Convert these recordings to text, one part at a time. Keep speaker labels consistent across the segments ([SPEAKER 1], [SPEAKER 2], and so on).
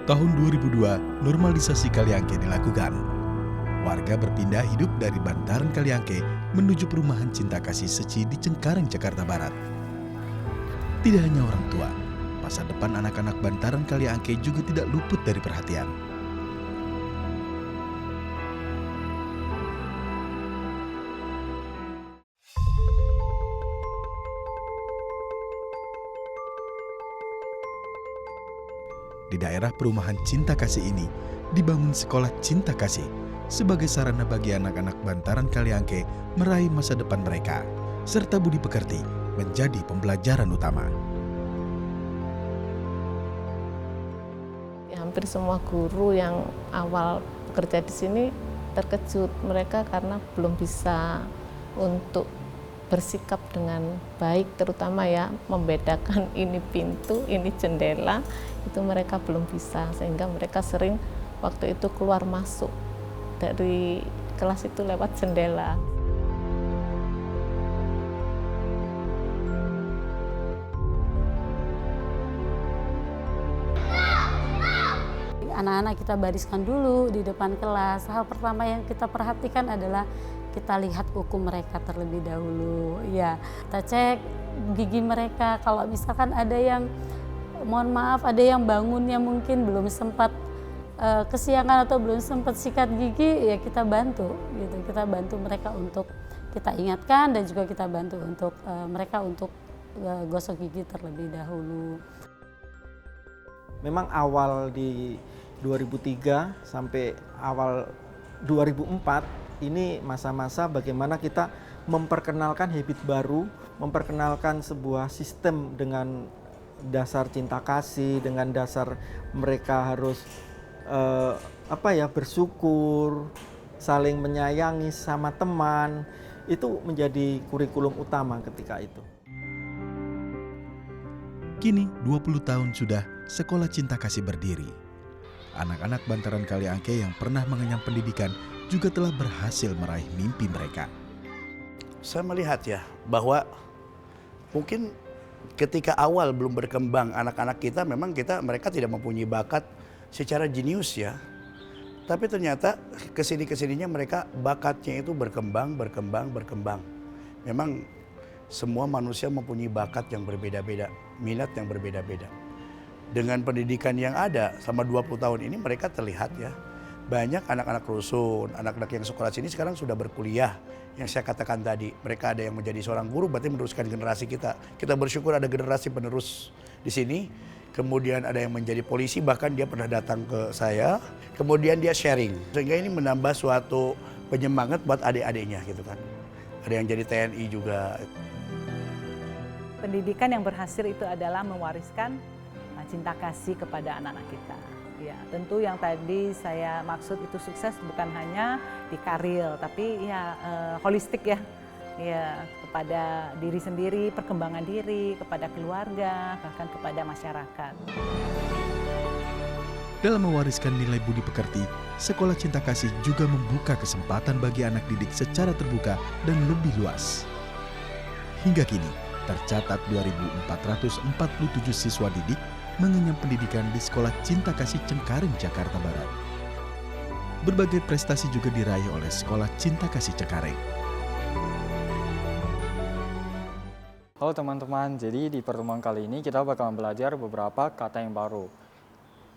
[SPEAKER 1] Tahun 2002, normalisasi Kaliangke dilakukan. Warga berpindah hidup dari bantaran Kaliangke menuju perumahan Cinta Kasih Seci di Cengkareng, Jakarta Barat. Tidak hanya orang tua, masa depan anak-anak bantaran Kaliangke juga tidak luput dari perhatian. Di daerah perumahan Cinta Kasih ini dibangun sekolah Cinta Kasih sebagai sarana bagi anak-anak bantaran Kaliangke meraih masa depan mereka, serta budi pekerti menjadi pembelajaran utama.
[SPEAKER 2] Hampir semua guru yang awal bekerja di sini terkejut mereka karena belum bisa untuk bersikap dengan baik, terutama ya membedakan ini pintu, ini jendela, itu mereka belum bisa, sehingga mereka sering waktu itu keluar masuk dari kelas itu lewat jendela.
[SPEAKER 3] Anak-anak kita bariskan dulu di depan kelas. Hal pertama yang kita perhatikan adalah kita lihat kuku mereka terlebih dahulu. Ya, kita cek gigi mereka. Kalau misalkan ada yang, mohon maaf, ada yang bangunnya mungkin belum sempat kesiangan atau belum sempat sikat gigi, ya kita bantu. Gitu. Kita bantu mereka untuk kita ingatkan dan juga kita bantu untuk mereka untuk gosok gigi terlebih dahulu.
[SPEAKER 4] Memang awal di 2003 sampai awal 2004 ini masa-masa bagaimana kita memperkenalkan habit baru, memperkenalkan sebuah sistem dengan dasar cinta kasih, dengan dasar mereka harus bersyukur, saling menyayangi sama teman. Itu menjadi kurikulum utama ketika itu.
[SPEAKER 1] Kini 20 tahun sudah Sekolah Cinta Kasih berdiri. Anak-anak bantaran Kaliangke yang pernah mengenyam pendidikan juga telah berhasil meraih mimpi mereka.
[SPEAKER 5] Saya melihat ya bahwa mungkin ketika awal belum berkembang anak-anak kita, memang mereka tidak mempunyai bakat secara jenius ya. Tapi ternyata kesininya mereka bakatnya itu berkembang. Memang semua manusia mempunyai bakat yang berbeda-beda, minat yang berbeda-beda. Dengan pendidikan yang ada selama 20 tahun ini mereka terlihat ya, banyak anak-anak rusun, anak-anak yang sekolah sini sekarang sudah berkuliah. Yang saya katakan tadi, mereka ada yang menjadi seorang guru, berarti meneruskan generasi kita. Kita bersyukur ada generasi penerus di sini. Kemudian ada yang menjadi polisi, bahkan dia pernah datang ke saya. Kemudian dia sharing, sehingga ini menambah suatu penyemangat buat adik-adiknya gitu kan. Ada yang jadi TNI juga.
[SPEAKER 6] Pendidikan yang berhasil itu adalah mewariskan cinta kasih kepada anak-anak kita. Ya, tentu yang tadi saya maksud itu sukses bukan hanya di karir, tapi ya holistik ya. Ya, kepada diri sendiri, perkembangan diri, kepada keluarga, bahkan kepada masyarakat.
[SPEAKER 1] Dalam mewariskan nilai budi pekerti, Sekolah Cinta Kasih juga membuka kesempatan bagi anak didik secara terbuka dan lebih luas. Hingga kini, tercatat 2.447 siswa didik mengenyam pendidikan di Sekolah Cinta Kasih Cengkareng, Jakarta Barat. Berbagai prestasi juga diraih oleh Sekolah Cinta Kasih Cengkareng.
[SPEAKER 7] Halo teman-teman, jadi di pertemuan kali ini kita bakal belajar beberapa kata yang baru.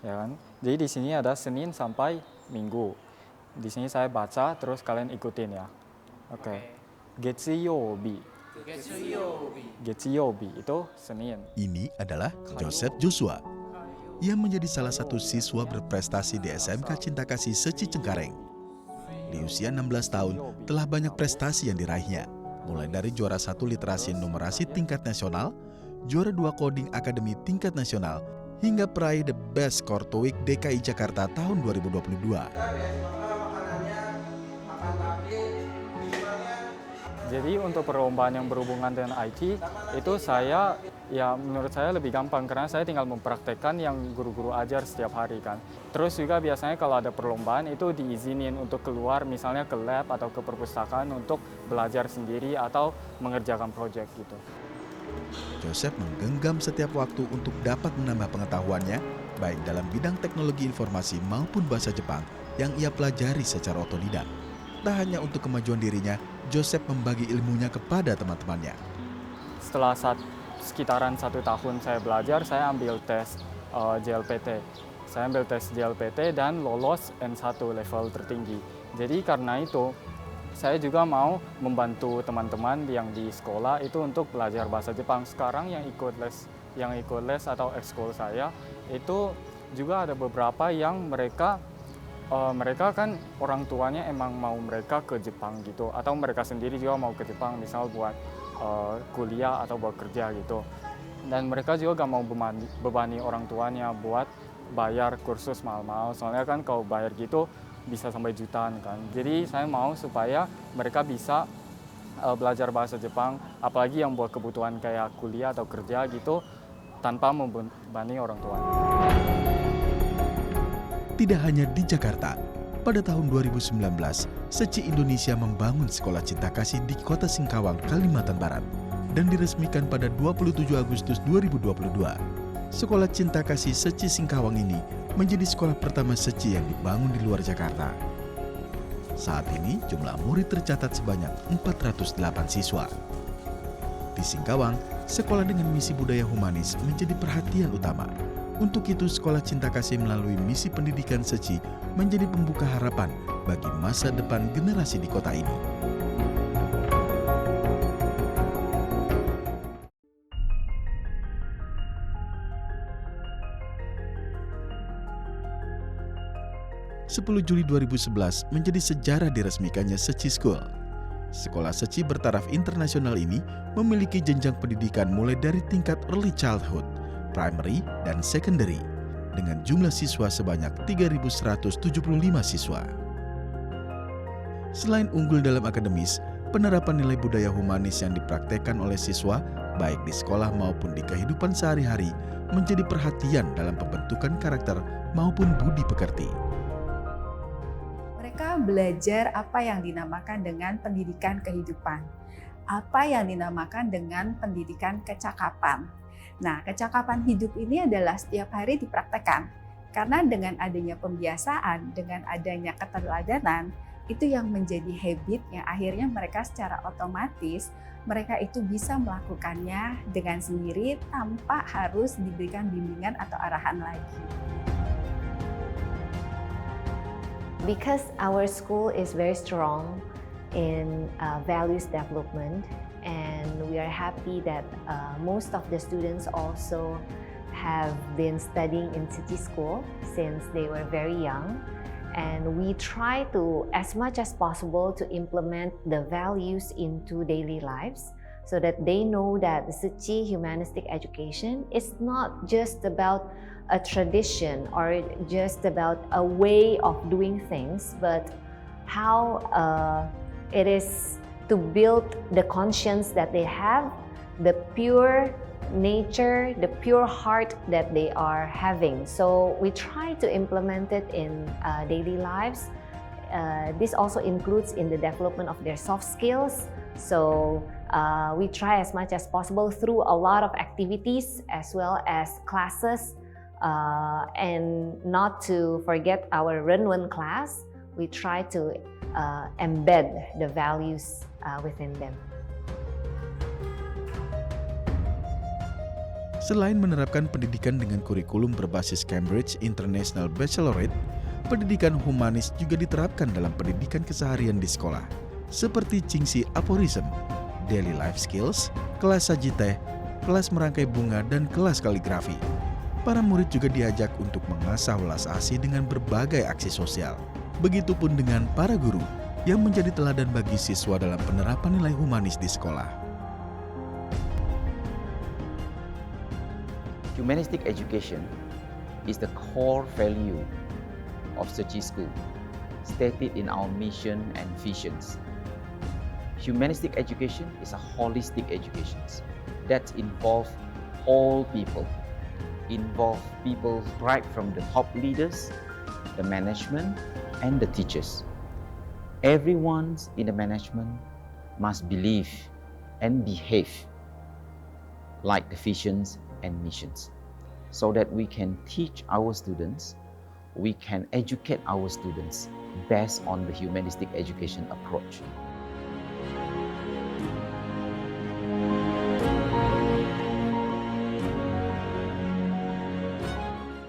[SPEAKER 7] Ya kan? Jadi di sini ada Senin sampai Minggu. Di sini saya baca, terus kalian ikutin ya. Oke. Getsuyobi. Getsuyobi itu Senin.
[SPEAKER 1] Ini adalah Joseph Joshua yang menjadi salah satu siswa berprestasi di SMK Cinta Kasih Seci Cengkareng. Di usia 16 tahun telah banyak prestasi yang diraihnya, mulai dari juara 1 literasi numerasi tingkat nasional, juara 2 coding akademi tingkat nasional, hingga peraih The Best Core TOEIC DKI Jakarta tahun 2022.
[SPEAKER 7] Jadi untuk perlombaan yang berhubungan dengan IT, itu menurut saya lebih gampang karena saya tinggal mempraktekkan yang guru-guru ajar setiap hari kan. Terus juga biasanya kalau ada perlombaan itu diizinin untuk keluar misalnya ke lab atau ke perpustakaan untuk belajar sendiri atau mengerjakan proyek gitu.
[SPEAKER 1] Joseph menggenggam setiap waktu untuk dapat menambah pengetahuannya, baik dalam bidang teknologi informasi maupun bahasa Jepang yang ia pelajari secara otodidak. Tak hanya untuk kemajuan dirinya, Joseph membagi ilmunya kepada teman-temannya.
[SPEAKER 7] Setelah sekitaran 1 tahun saya belajar, saya ambil tes JLPT. Saya ambil tes JLPT dan lolos N1 level tertinggi. Jadi karena itu, saya juga mau membantu teman-teman yang di sekolah itu untuk belajar bahasa Jepang. Sekarang yang ikut les atau ekskul saya itu juga ada beberapa yang mereka kan orang tuanya emang mau mereka ke Jepang gitu, atau mereka sendiri juga mau ke Jepang, misal buat kuliah atau buat kerja gitu. Dan mereka juga gak mau bebani orang tuanya buat bayar kursus mahal-mahal, soalnya kan kalau bayar gitu bisa sampai jutaan kan. Jadi saya mau supaya mereka bisa belajar bahasa Jepang, apalagi yang buat kebutuhan kayak kuliah atau kerja gitu, tanpa membebani orang tuanya.
[SPEAKER 1] Tidak hanya di Jakarta, pada tahun 2019, Seci Indonesia membangun Sekolah Cinta Kasih di Kota Singkawang, Kalimantan Barat, dan diresmikan pada 27 Agustus 2022. Sekolah Cinta Kasih Seci Singkawang ini menjadi sekolah pertama Seci yang dibangun di luar Jakarta. Saat ini jumlah murid tercatat sebanyak 408 siswa. Di Singkawang, sekolah dengan misi budaya humanis menjadi perhatian utama. Untuk itu, Sekolah Cinta Kasih melalui misi pendidikan Seci menjadi pembuka harapan bagi masa depan generasi di kota ini. Juli 2011 menjadi sejarah diresmikannya Seci School. Sekolah Seci bertaraf internasional ini memiliki jenjang pendidikan mulai dari tingkat early childhood, primary, dan secondary, dengan jumlah siswa sebanyak 3.175 siswa. Selain unggul dalam akademis, penerapan nilai budaya humanis yang dipraktekkan oleh siswa, baik di sekolah maupun di kehidupan sehari-hari, menjadi perhatian dalam pembentukan karakter maupun budi pekerti.
[SPEAKER 8] Mereka belajar apa yang dinamakan dengan pendidikan kehidupan, apa yang dinamakan dengan pendidikan kecakapan. Nah, kecakapan hidup ini adalah setiap hari dipraktekkan, karena dengan adanya pembiasaan, dengan adanya keteladanan, itu yang menjadi habit yang akhirnya mereka secara otomatis mereka itu bisa melakukannya dengan sendiri tanpa harus diberikan bimbingan atau arahan lagi.
[SPEAKER 9] Because our school is very strong in values development, and we are happy that most of the students also have been studying in Seci School since they were very young. And we try to, as much as possible, to implement the values into daily lives so that they know that the Seci humanistic education is not just about a tradition or just about a way of doing things, but how it is to build the conscience that they have, the pure nature, the pure heart that they are having. So we try to implement it in daily lives. This also includes in the development of their soft skills. So we try as much as possible through a lot of activities as well as classes. And not to forget our Renwen class, we try to embed the values within them.
[SPEAKER 1] Selain menerapkan pendidikan dengan kurikulum berbasis Cambridge International Baccalaureate, pendidikan humanis juga diterapkan dalam pendidikan keseharian di sekolah, seperti Cingsi Aphorism, Daily Life Skills, kelas saji teh, kelas merangkai bunga, dan kelas kaligrafi. Para murid juga diajak untuk mengasah welas asih dengan berbagai aksi sosial. Begitupun dengan para guru yang menjadi teladan bagi siswa dalam penerapan nilai humanis di sekolah.
[SPEAKER 10] Humanistic education is the core value of Seci School, stated in our mission and visions. Humanistic education is a holistic education that involves all people, right from the top leaders, the management, and the teachers. Everyone in the management must believe and behave like the visions and missions, so that we can teach our students, we can educate our students based on the humanistic education approach.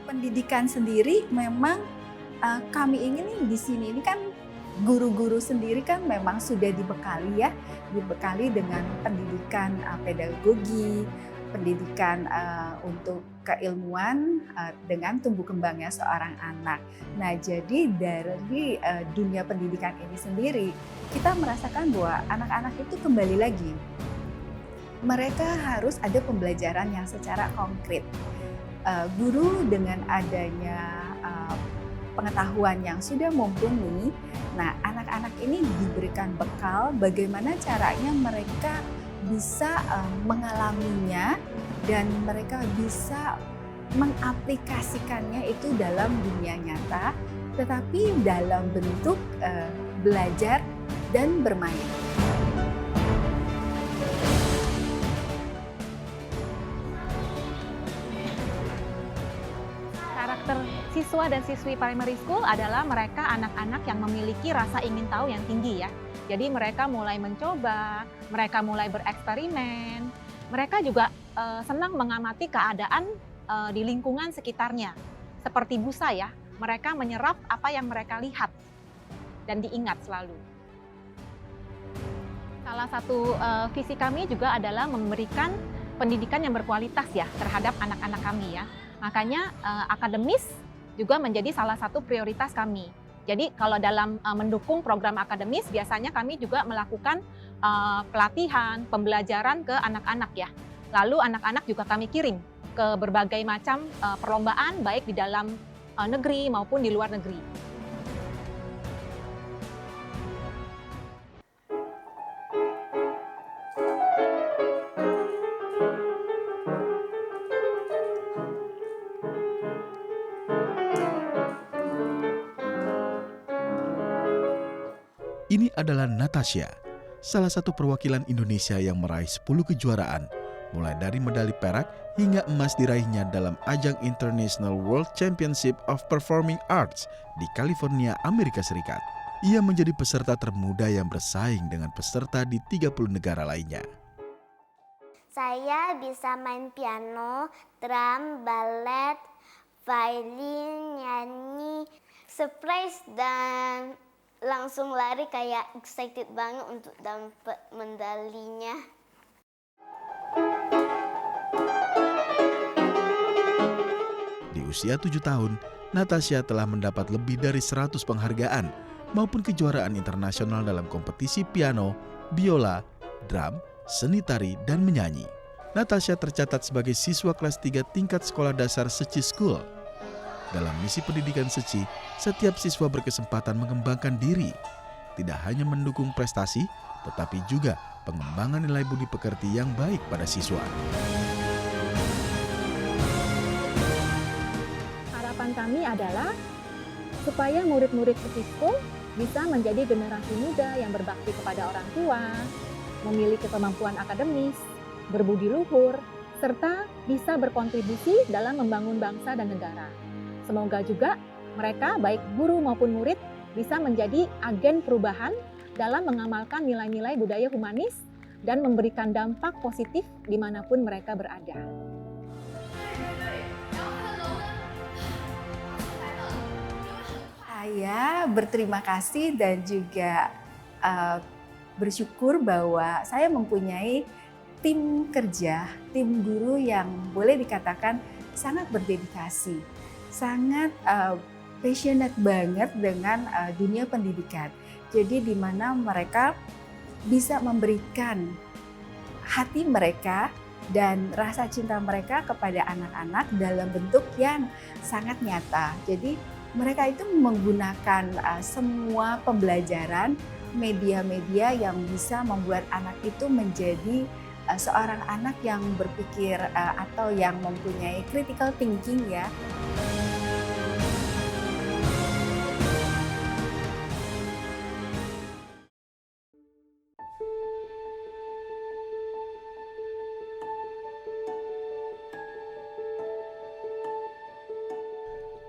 [SPEAKER 8] Pendidikan sendiri memang kami ingin di sini ini kan guru-guru sendiri kan memang sudah dibekali dengan pendidikan pedagogi, pendidikan untuk keilmuan dengan tumbuh kembangnya seorang anak. Nah, jadi dari dunia pendidikan ini sendiri, kita merasakan bahwa anak-anak itu kembali lagi, mereka harus ada pembelajaran yang secara konkret. Guru dengan adanya pengetahuan yang sudah mumpuni, nah anak-anak ini diberikan bekal bagaimana caranya mereka bisa mengalaminya dan mereka bisa mengaplikasikannya itu dalam dunia nyata, tetapi dalam bentuk belajar dan bermain.
[SPEAKER 11] Karakter siswa dan siswi primary school adalah mereka anak-anak yang memiliki rasa ingin tahu yang tinggi ya. Jadi mereka mulai mencoba, mereka mulai bereksperimen, mereka juga senang mengamati keadaan di lingkungan sekitarnya. Seperti busa ya, mereka menyerap apa yang mereka lihat dan diingat selalu. Salah satu visi kami juga adalah memberikan pendidikan yang berkualitas ya terhadap anak-anak kami ya. Makanya akademis juga menjadi salah satu prioritas kami. Jadi kalau dalam mendukung program akademis biasanya kami juga melakukan pelatihan, pembelajaran ke anak-anak ya. Lalu anak-anak juga kami kirim ke berbagai macam perlombaan baik di dalam negeri maupun di luar negeri.
[SPEAKER 1] Ini adalah Natasha, salah satu perwakilan Indonesia yang meraih 10 kejuaraan, mulai dari medali perak hingga emas diraihnya dalam ajang International World Championship of Performing Arts di California, Amerika Serikat. Ia menjadi peserta termuda yang bersaing dengan peserta di 30 negara lainnya.
[SPEAKER 12] Saya bisa main piano, drum, balet, violin, nyanyi, surprise dan langsung lari kayak excited banget untuk dapat medalinya.
[SPEAKER 1] Di usia 7 tahun, Natasha telah mendapat lebih dari 100 penghargaan maupun kejuaraan internasional dalam kompetisi piano, biola, drum, seni tari, dan menyanyi. Natasha tercatat sebagai siswa kelas 3 tingkat sekolah dasar Seci School. Dalam misi pendidikan Seci, setiap siswa berkesempatan mengembangkan diri, tidak hanya mendukung prestasi, tetapi juga pengembangan nilai budi pekerti yang baik pada siswa.
[SPEAKER 11] Harapan kami adalah supaya murid-murid Seci School bisa menjadi generasi muda yang berbakti kepada orang tua, memiliki kemampuan akademis, berbudi luhur, serta bisa berkontribusi dalam membangun bangsa dan negara. Semoga juga mereka, baik guru maupun murid, bisa menjadi agen perubahan dalam mengamalkan nilai-nilai budaya humanis dan memberikan dampak positif dimanapun mereka berada.
[SPEAKER 8] Saya berterima kasih dan juga bersyukur bahwa saya mempunyai tim kerja, tim guru yang boleh dikatakan sangat berdedikasi, sangat passionate banget dengan dunia pendidikan. Jadi di mana mereka bisa memberikan hati mereka dan rasa cinta mereka kepada anak-anak dalam bentuk yang sangat nyata. Jadi mereka itu menggunakan semua pembelajaran, media-media yang bisa membuat anak itu menjadi seorang anak yang berpikir atau yang mempunyai critical thinking ya.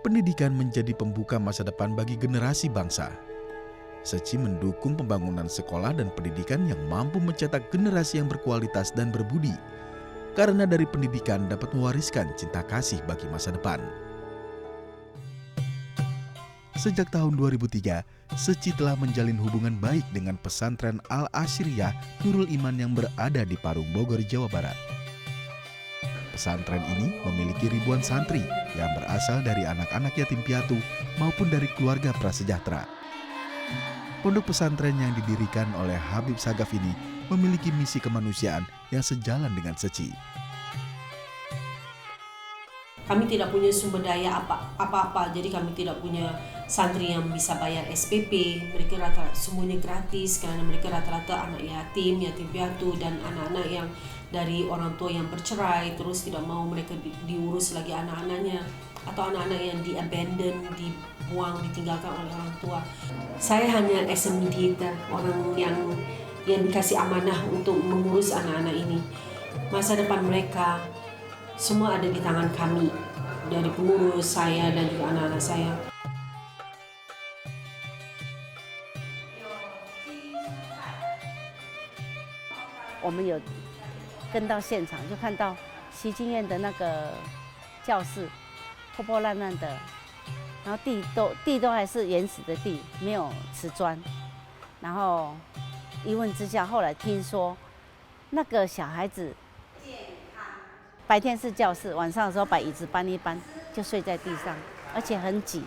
[SPEAKER 1] pendidikan menjadi pembuka masa depan bagi generasi bangsa. Seci mendukung pembangunan sekolah dan pendidikan yang mampu mencetak generasi yang berkualitas dan berbudi, karena dari pendidikan dapat mewariskan cinta kasih bagi masa depan. Sejak tahun 2003, Seci telah menjalin hubungan baik dengan pesantren Al-Asyriyah Nurul Iman yang berada di Parung, Bogor, Jawa Barat. Pesantren ini memiliki ribuan santri yang berasal dari anak-anak yatim piatu maupun dari keluarga prasejahtera. Pondok pesantren yang didirikan oleh Habib Sagaf ini memiliki misi kemanusiaan yang sejalan dengan Seci.
[SPEAKER 13] Kami tidak punya sumber daya apa-apa, jadi kami tidak punya santri yang bisa bayar SPP. Mereka rata-rata semuanya gratis karena mereka rata-rata anak yatim piatu, dan anak-anak yang dari orang tua yang bercerai, terus tidak mau mereka diurus lagi anak-anaknya, atau anak-anak yang di-abandon, dibuang, ditinggalkan oleh orang tua. Saya hanya as a mediator, orang yang dikasih amanah untuk mengurus anak-anak ini. Masa depan mereka semua ada di tangan kami, dari pengurus saya dan juga anak-anak saya.
[SPEAKER 14] 我们有跟到现场，就看到习经院的那个教室破破烂烂的，然后地都还是原始的地，没有瓷砖。然后一问之下，后来听说那个小孩子白天是教室，晚上的时候把椅子搬一搬，就睡在地上，而且很挤。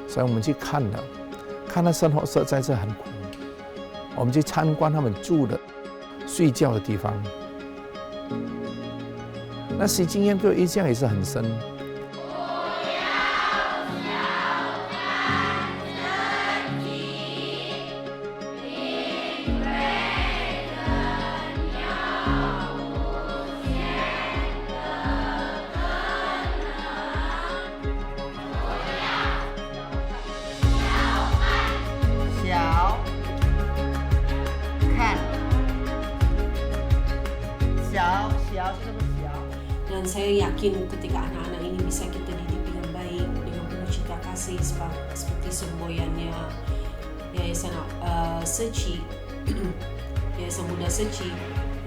[SPEAKER 15] 所以我们去看了，看他生活实在是很苦。我们去参观他们住的、睡觉的地方。那习经验给我印象也是很深。
[SPEAKER 13] Dan saya yakin ketika anak-anak ini bisa kita didik dengan baik, dengan penuh cinta kasih seperti semboyannya Yayasan Seci, Yayasan Muda Seci,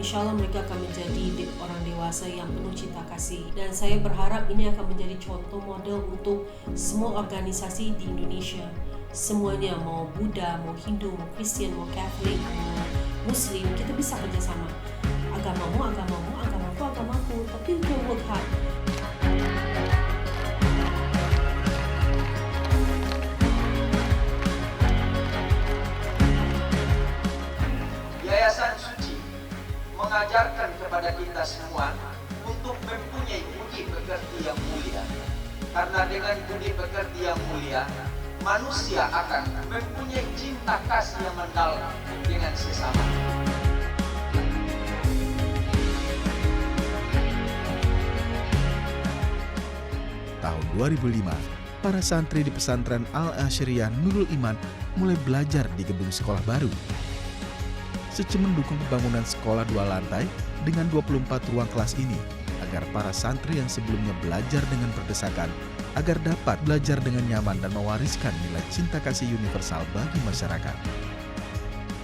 [SPEAKER 13] insya Allah mereka akan menjadi orang dewasa yang penuh cinta kasih. Dan saya berharap ini akan menjadi contoh model untuk semua organisasi di Indonesia. Semuanya, mau Buddha, mau Hindu, mau Kristen, mau Katolik, mau Muslim, kita bisa kerjasama. Agamamu, agamaku, tapi kita work hard.
[SPEAKER 16] Yayasan Suci mengajarkan kepada kita semua untuk mempunyai budi pekerti yang mulia. Karena dengan budi pekerti yang mulia, manusia akan mempunyai cinta kasih yang mendalam dengan sesama.
[SPEAKER 1] Tahun 2005, para santri di pesantren Al-Asyriyah Nurul Iman mulai belajar di gedung sekolah baru. Seci mendukung pembangunan sekolah 2 lantai dengan 24 ruang kelas ini agar para santri yang sebelumnya belajar dengan berdesakan agar dapat belajar dengan nyaman dan mewariskan nilai cinta kasih universal bagi masyarakat.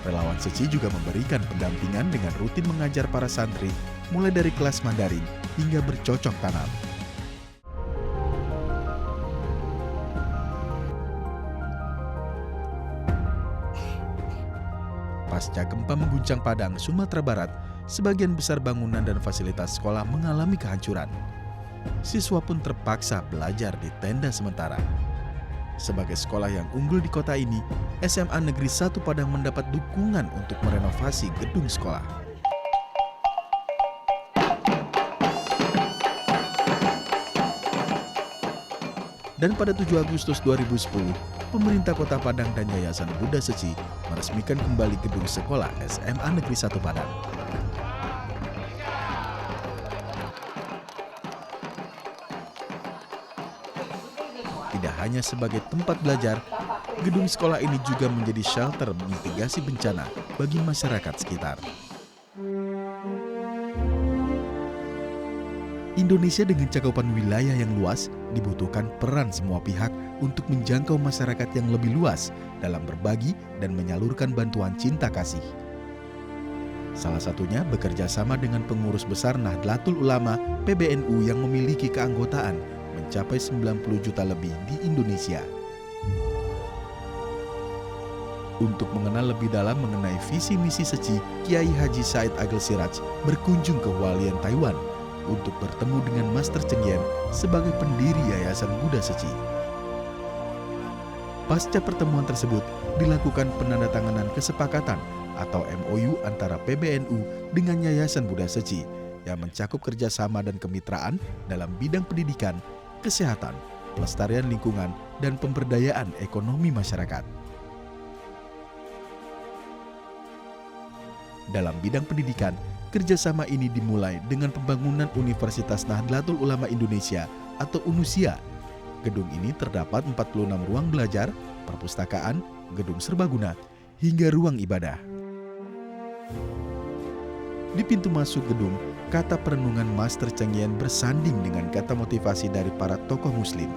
[SPEAKER 1] Relawan Seci juga memberikan pendampingan dengan rutin mengajar para santri mulai dari kelas Mandarin hingga bercocok tanam. Pasca gempa mengguncang Padang, Sumatera Barat, sebagian besar bangunan dan fasilitas sekolah mengalami kehancuran. Siswa pun terpaksa belajar di tenda sementara. Sebagai sekolah yang unggul di kota ini, SMA Negeri 1 Padang mendapat dukungan untuk merenovasi gedung sekolah. Dan pada 7 Agustus 2010, pemerintah Kota Padang dan Yayasan Buddha Seci meresmikan kembali gedung sekolah SMA Negeri 1 Padang. Tidak hanya sebagai tempat belajar, gedung sekolah ini juga menjadi shelter mitigasi bencana bagi masyarakat sekitar. Indonesia dengan cakupan wilayah yang luas dibutuhkan peran semua pihak untuk menjangkau masyarakat yang lebih luas dalam berbagi dan menyalurkan bantuan cinta kasih. Salah satunya bekerja sama dengan pengurus besar Nahdlatul Ulama PBNU yang memiliki keanggotaan mencapai 90 juta lebih di Indonesia. Untuk mengenal lebih dalam mengenai visi misi Seci, Kiai Haji Said Agil Siraj berkunjung ke Hualien, Taiwan untuk bertemu dengan Master Cheng Yen sebagai pendiri Yayasan Buddha Seci. Pasca pertemuan tersebut dilakukan penandatanganan kesepakatan atau MOU antara PBNU dengan Yayasan Buddha Seci yang mencakup kerjasama dan kemitraan dalam bidang pendidikan, kesehatan, pelestarian lingkungan, dan pemberdayaan ekonomi masyarakat. Dalam bidang pendidikan, kerjasama ini dimulai dengan pembangunan Universitas Nahdlatul Ulama Indonesia atau UNUSIA. Gedung ini terdapat 46 ruang belajar, perpustakaan, gedung serbaguna, hingga ruang ibadah. Di pintu masuk gedung, kata perenungan Master Cheng Yen bersanding dengan kata motivasi dari para tokoh muslim.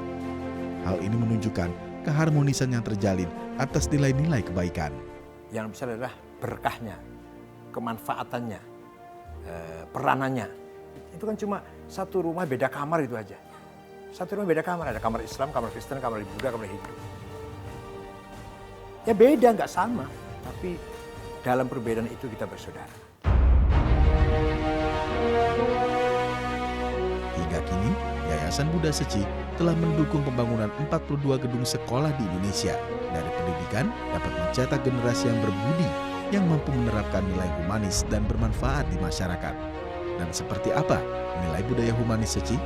[SPEAKER 1] Hal ini menunjukkan keharmonisan yang terjalin atas nilai-nilai kebaikan.
[SPEAKER 17] Yang besar adalah berkahnya, kemanfaatannya, peranannya. Itu kan cuma satu rumah beda kamar itu aja. Satu rumah beda kamar, ada kamar Islam, kamar Kristen, kamar Buddha, kamar Hindu. Ya beda, nggak sama. Tapi dalam perbedaan itu kita bersaudara.
[SPEAKER 1] Hingga kini, Yayasan Buddha Seci telah mendukung pembangunan 42 gedung sekolah di Indonesia. Dari pendidikan dapat mencetak generasi yang berbudi, yang mampu menerapkan nilai humanis dan bermanfaat di masyarakat. Dan seperti apa nilai budaya humanis Seci?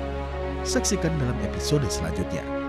[SPEAKER 1] Saksikan dalam episode selanjutnya.